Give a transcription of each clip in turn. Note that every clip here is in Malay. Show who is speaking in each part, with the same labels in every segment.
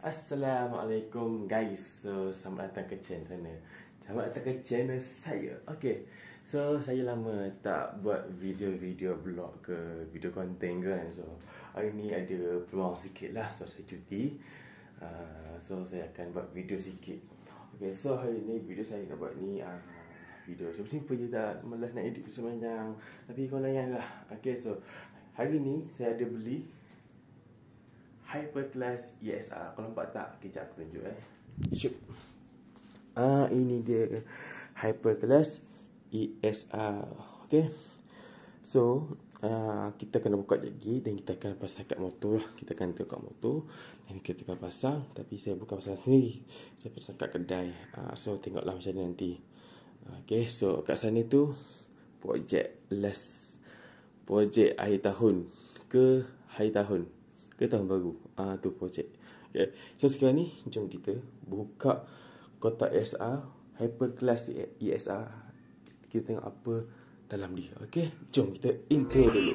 Speaker 1: Assalamualaikum guys. So selamat datang ke channel sana. Selamat datang ke channel saya. Okay. So saya lama tak buat video-video vlog ke video konten kan. So hari ni ada peluang sikit lah. So saya cuti. So saya akan buat video sikit. Okay. So hari ni video saya nak buat ni video simple je, tak malas nak edit sepanjang. Tapi kau layan lah. Okay. So hari ni saya ada beli Hyperclass ESR. Kalau nampak tak? Kejap aku tunjuk Shoot. Ini dia Hyperclass ESR. Okay. So kita kena buka lagi dan kita akan pasang kat motor. Kita akan tengok kat motor dan kita akan pasang. Tapi saya bukan pasang sendiri, saya pasang kat kedai. So tengoklah macam mana nanti. Okay. So kat sana tu projek akhir tahun ke akhir tahun ke tahun baru. Tu projek. Okay. So sekarang ni jom kita buka kotak ESR, Hyperclass ESR. Kita tengok apa dalam dia. Okay. Jom kita intro dulu.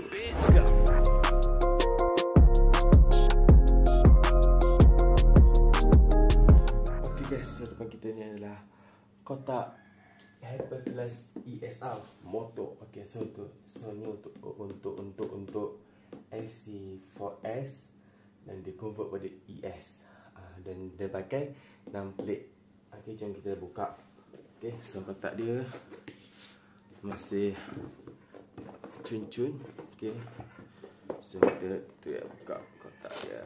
Speaker 1: Okay guys, so depan kita ni adalah kotak Hyperclass ESR motor. Okay, so ni untuk SC4S dan dia convert pada ES, dan dia pakai 6 plate. Okay, jom kita buka. Okay, so kotak dia masih cun-cun. Okay, so kita buka kotak dia.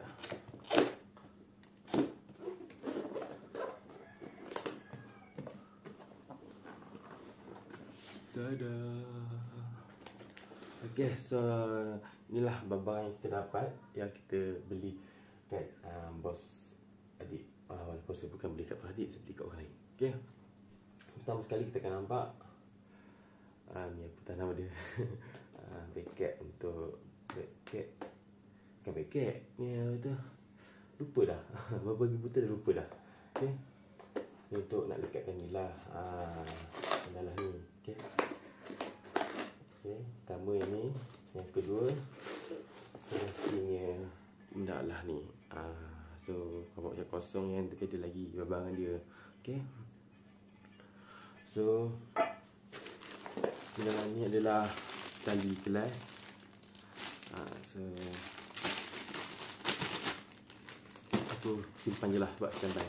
Speaker 1: Tada. Okay, so inilah barang yang kita dapat, yang kita beli kat bos adik. Walaupun saya bukan beli kat bos adik, saya beli kat orang lain. Okay. Pertama sekali kita akan nampak ni apa nama dia. Backcap untuk backcap. Bukan backcap, ni apa tu? Lupa dah. Berapa ribu tu dah lupa dah. Okay. Ni untuk nak lekatkan ni lah. Adalah ni. Okay. Okay, pertama ini. Yang kedua, semestinya benda lah ni. So kalau macam kosong yang ada lagi babangan dia. Okay. So dalam ni adalah tali kelas. So aku simpan je lah buat standby.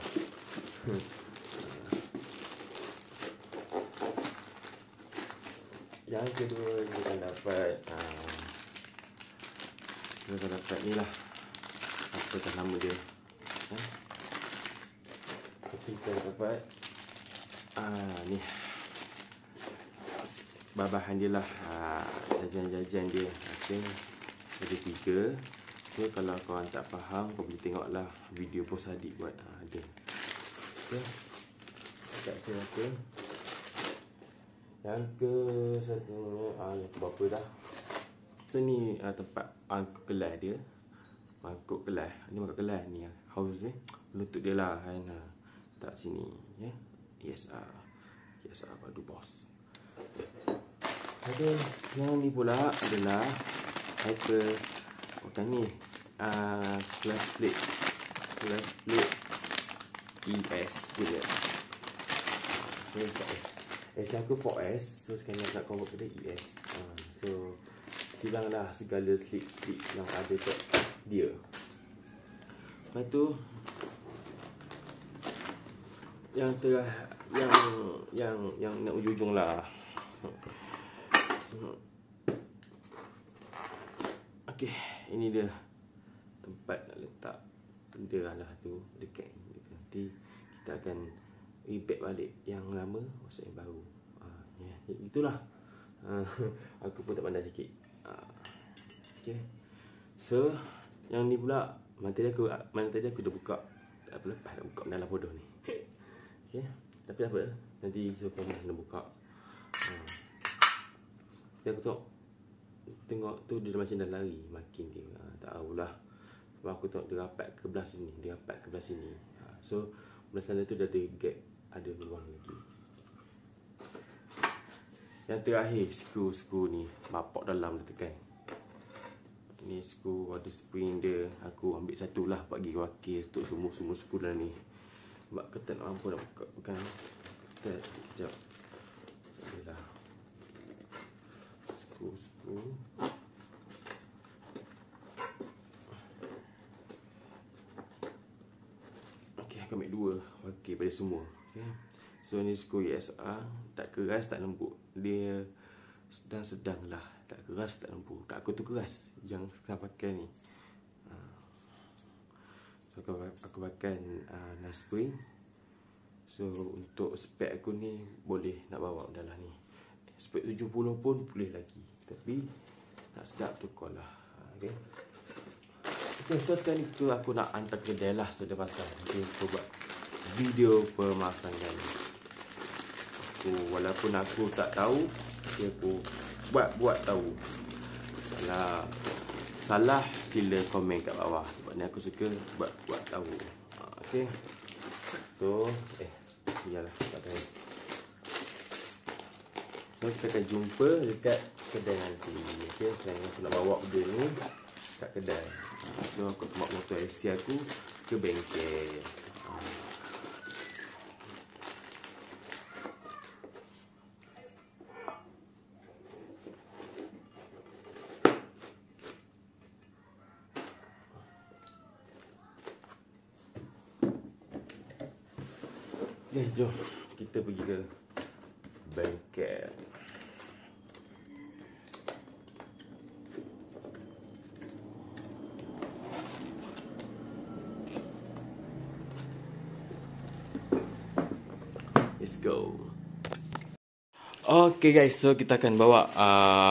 Speaker 1: Yang kedua kita akan dapat ni lah, apa dah nama dia. Kita dapat ni babahan dia lah, jajan-jajan dia. Okay. Ada 3. So kalau korang tak faham, kau boleh tengok lah video bos adik buat. Ada. Okay. Tak kira apa. Yang ke satu yang berapa dah. So ni tempat angkut kelas dia. Mangkuk kelas. Ni mangkuk kelas ni house ni. Lutut dia lah kan. Tak sini ya. ESR padu bos. Ada yang ni pula adalah hyper bukan ni. Class plate ES punya. So S aku 4S. So sekarang nak convert pada ES. So hilanglah segala slip yang ada kat dia. Lepas tu yang nak ujung lah. Okay, ini dia tempat nak letak benda lah tu dekat. Nanti kita akan repack balik yang lama, masuk yang baru. Itulah. Aku pun tak pandai sikit. Okay. So yang ni pula mana tadi aku dah buka. Tak apa lepas nak buka dalam bodoh ni. Okay. Tapi apa, nanti saya nak buka. Tapi aku tengok tu dia macam dah lari makin dia. Tak tahulah. Sebab aku tengok dia rapat ke belah sini, so belah sana tu dah ada gap, ada peluang lagi. Yang terakhir skru ni bapak dalam dia tekan. Ni skru ada spring dia. Aku ambil satu lah bagi wakil untuk semua skru dalam ni. Sebab aku tak mampu nak buka. Bukan. Sekejap. Inilah. Skru. Okay, aku ambil dua wakil pada semua. Okay. So ni skru ESR. Tak keras, tak lembut. Dia sedang-sedang lah. Tak keras, tak lembut. Kat aku tu keras. Yang sekarang pakai ni. So aku pakai nice spring. So untuk spek aku ni boleh nak bawa dalam ni. Spek 70 pun boleh lagi. Tapi nak sedap tukar lah. Okay. Okay, so sekarang ni aku nak hantar kedai lah. So dia pasal aku buat video pemasangan. Walaupun aku tak tahu, aku buat tahu. Kalau salah sila komen kat bawah. Sebab ni aku suka buat tahu. Okay. So iyalah tak tahu. So kita akan jumpa dekat kedai nanti. Okay, sekarang aku nak bawa benda ni kat kedai. So aku bawa motor IC aku ke bengkel. Okay, jom kita pergi ke bengkel. Let's go. Okay guys, so kita akan bawa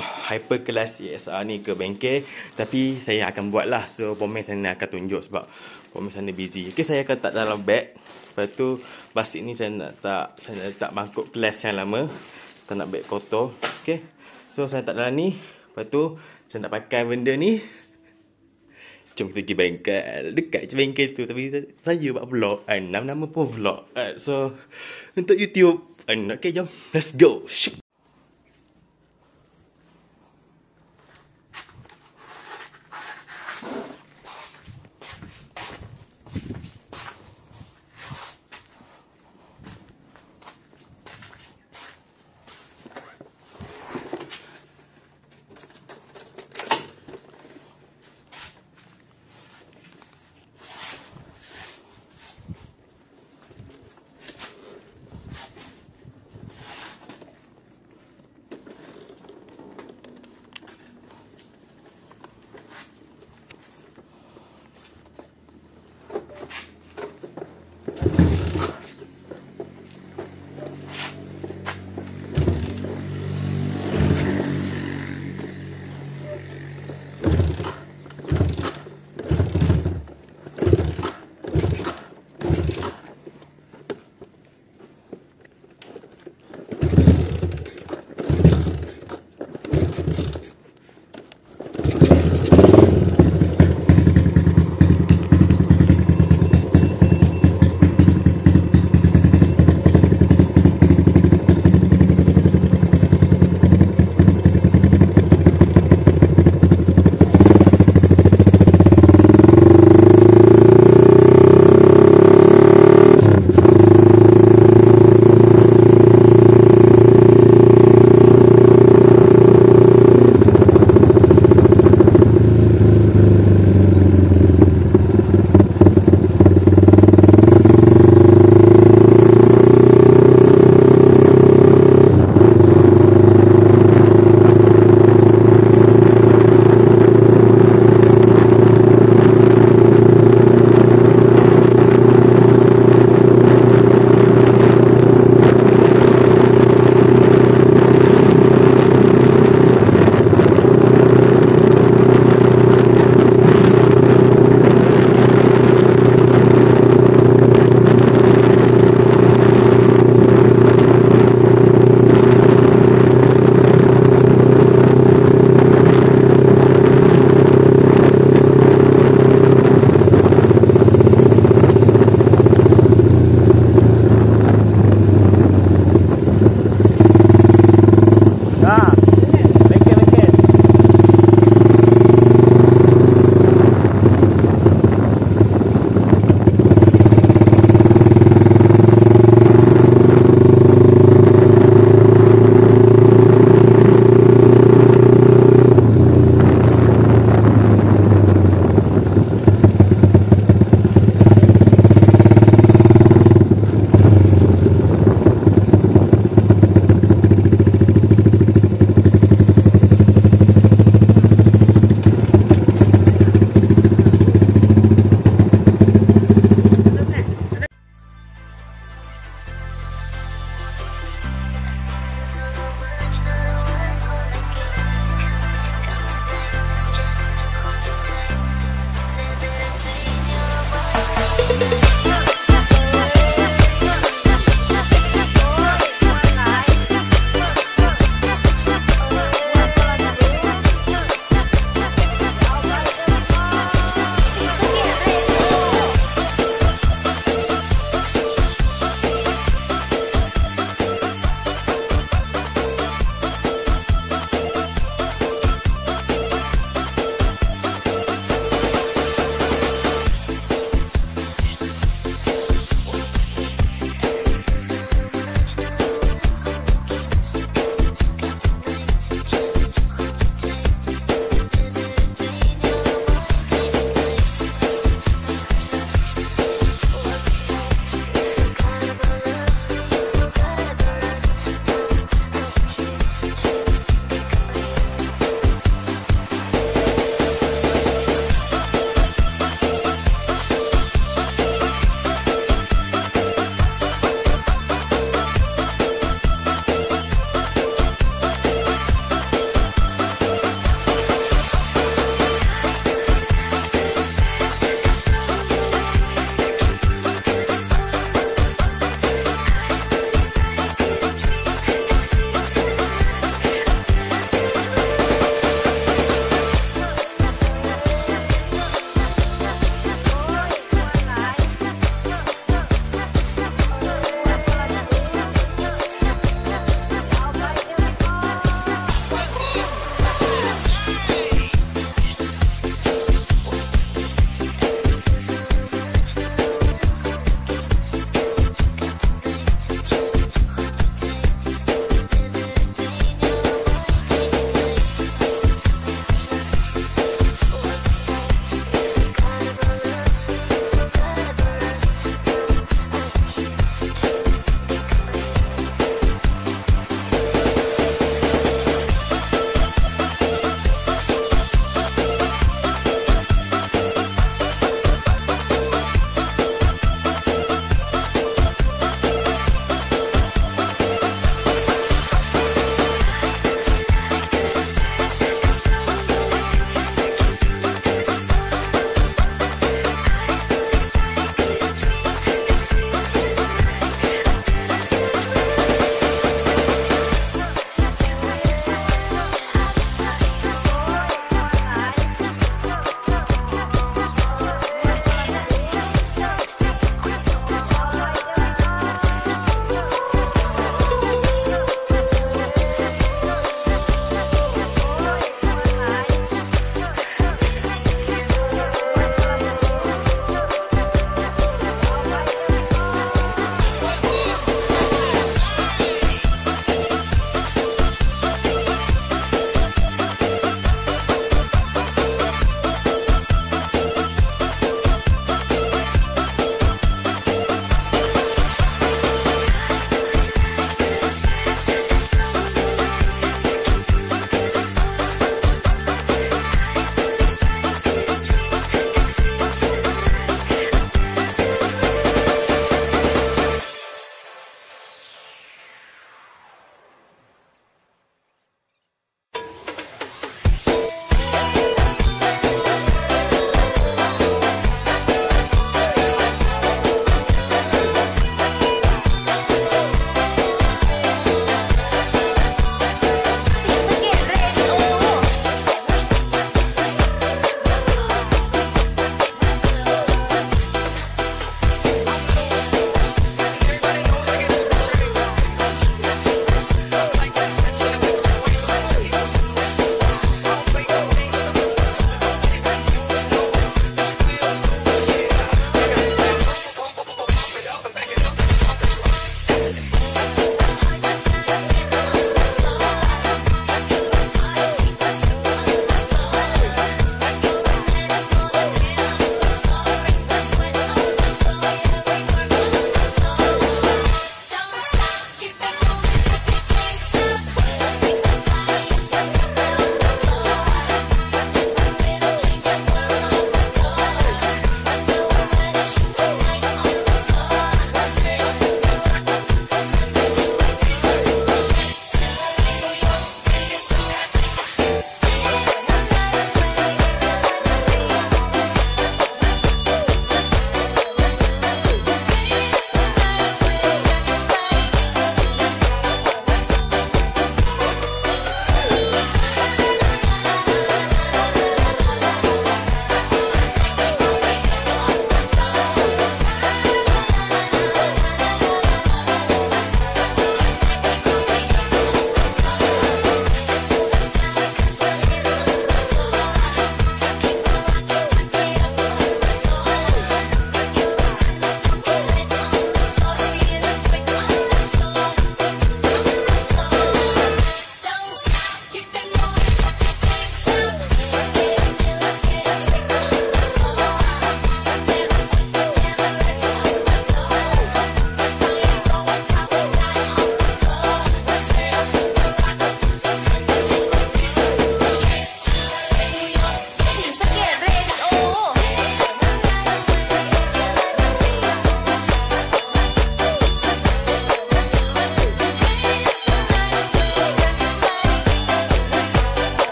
Speaker 1: Hyper Class ESR ni ke bengkel. Tapi saya akan buat lah. So pemain sana akan tunjuk sebab pemain sana busy. Okay, saya akan letak dalam beg. Lepas tu plastik ni saya nak letak mangkuk kelas yang lama. Tak nak beg kotor. Okay, so saya letak dalam ni. Lepas tu saya nak pakai benda ni. Jom kita pergi bengkel. Dekat je bengkel tu. Tapi saya buat vlog kan. Nama-nama pun vlog. So untuk YouTube. Okay, jom. Let's go.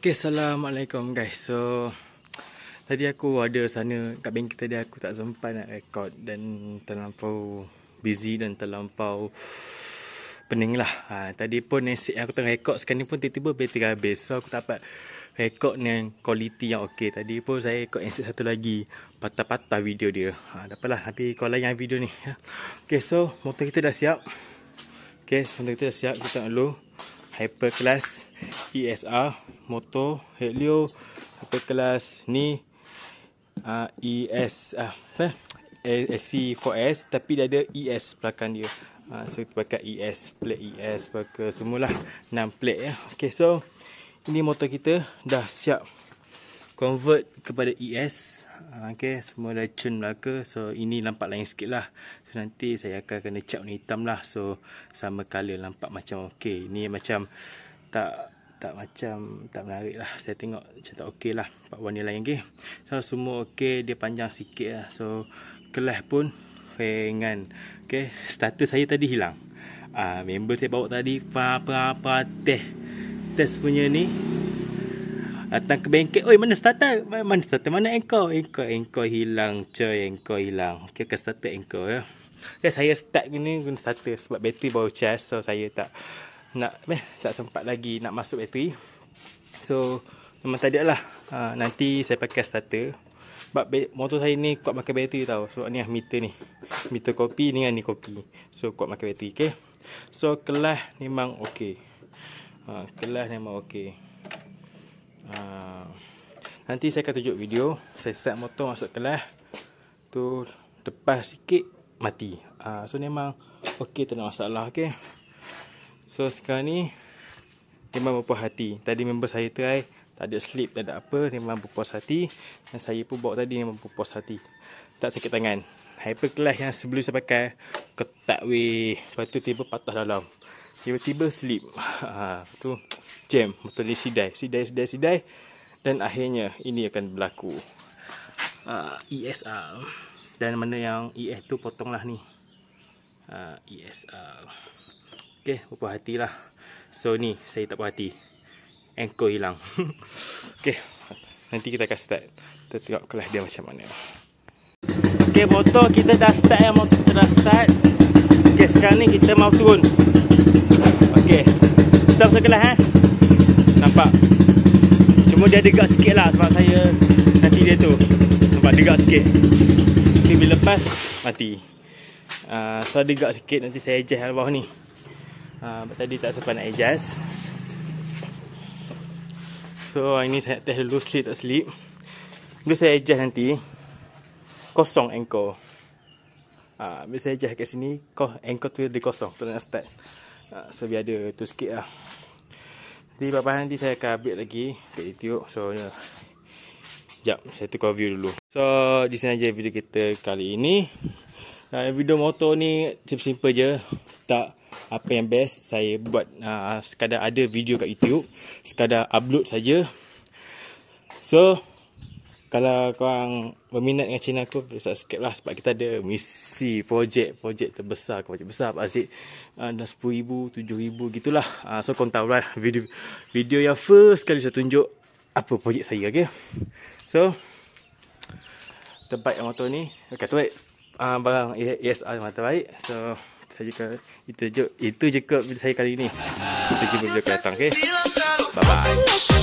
Speaker 2: Okay, Assalamualaikum guys. So tadi aku ada sana kat bengkel tadi, aku tak sempat nak rekod dan terlampau busy dan terlampau pening lah. Tadi pun asyik aku tengah rekod, sekarang ni pun tiba-tiba bateri habis. So aku tak dapat rekod yang quality yang okey. Tadi pun saya rekod yang satu lagi, patah-patah video dia. Tak apalah, tapi kau layan video ni. Okay, so motor kita dah siap. Okay, motor kita dah siap. Kita tengok dulu Hyper Class ESR motor Helio Hyper Class ni SC4S, tapi dia ada ES belakang dia. So kita pakai ES, plate ES, pakai semualah 6 plate ya. Okay, so ini motor kita dah siap convert kepada ES. Okay, semua dah tune belaka. So ini nampak lain sikit lah. So nanti saya akan kena cat warna hitam lah. So sama colour, nampak macam okay. Ini macam tak menarik lah. Saya tengok macam tak okey lah, nampak warna lain. Okay, so semua okey. Dia panjang sikit lah. So kelas pun ringan. Okay, starter saya tadi hilang. Member saya bawa tadi test punya ni, datang ke bengkel, oi mana starter? Mana starter? Mana anchor? Anchor hilang coy, anchor hilang. Okay, ke starter anchor ya. Okay, saya start ni guna starter sebab bateri baru charge. So saya tak sempat lagi nak masuk bateri. So memang tak ada lah. Nanti saya pakai starter. Sebab motor saya ni kuat makan bateri tau. Sebab ni meter ni, meter kopi dengan ni kopi. So kuat makan bateri. Okay, so kelas memang okey. Kelas memang okey. Nanti saya akan tunjuk video saya start motor masuk kelas tu, lepas sikit mati. So memang okey, tak ada masalah. Okay, so sekarang ni memang berpuas hati. Tadi member saya try, tak ada slip, tak ada apa, memang berpuas hati. Dan saya pun bawa tadi memang berpuas hati, tak sakit tangan. Hyper Class yang sebelum saya pakai ketat weh, lepas tu tiba patah dalam, tiba-tiba slip. Tu jam, motor ni sidai. Dan akhirnya ini akan berlaku. ESR. Dan mana yang ES tu potonglah ni. ESR. Okay, berpuas hati lah. So ni saya tak puas hati, anchor hilang. Okay, nanti kita akan start. Kita tengok kelas dia macam mana. Okay, motor kita dah start ya. Motor kita dah start. Okay, sekarang ni kita mau turun. Okay, kita masuk kelas nampak. Cuma dia degak sikit lah sebab saya nanti dia tu nampak degak sikit. Tapi bila lepas mati. So degak sikit, nanti saya adjust bawah ni. Tadi tak sempat nak adjust. So ini saya test dulu slip tak slip. Bila saya adjust nanti kosong anchor. Bila saya adjust kat sini, anchor tu dia kosong, tak nak start. So biar ada tu sikit lah. Jadi lepas nanti saya akan update lagi kat YouTube. So sekejap, saya tukar view dulu. So di sini aja video kita kali ini. Video motor ni simple je, tak apa yang best. Saya buat sekadar ada video kat YouTube, sekadar upload saja. So kalau korang berminat dengan channel aku, subscribe lah. Sebab kita ada misi projek terbesar, projek besar Pak Aziz. Dah 10,000, 7,000 gitulah. So korang tahu lah, video yang first kali saya tunjuk apa projek saya. Okay, so terbaik motor ni, terbaik barang ESR memang terbaik. So itu je ke video saya kali ni. Kita jumpa video akan datang. Okay, bye bye.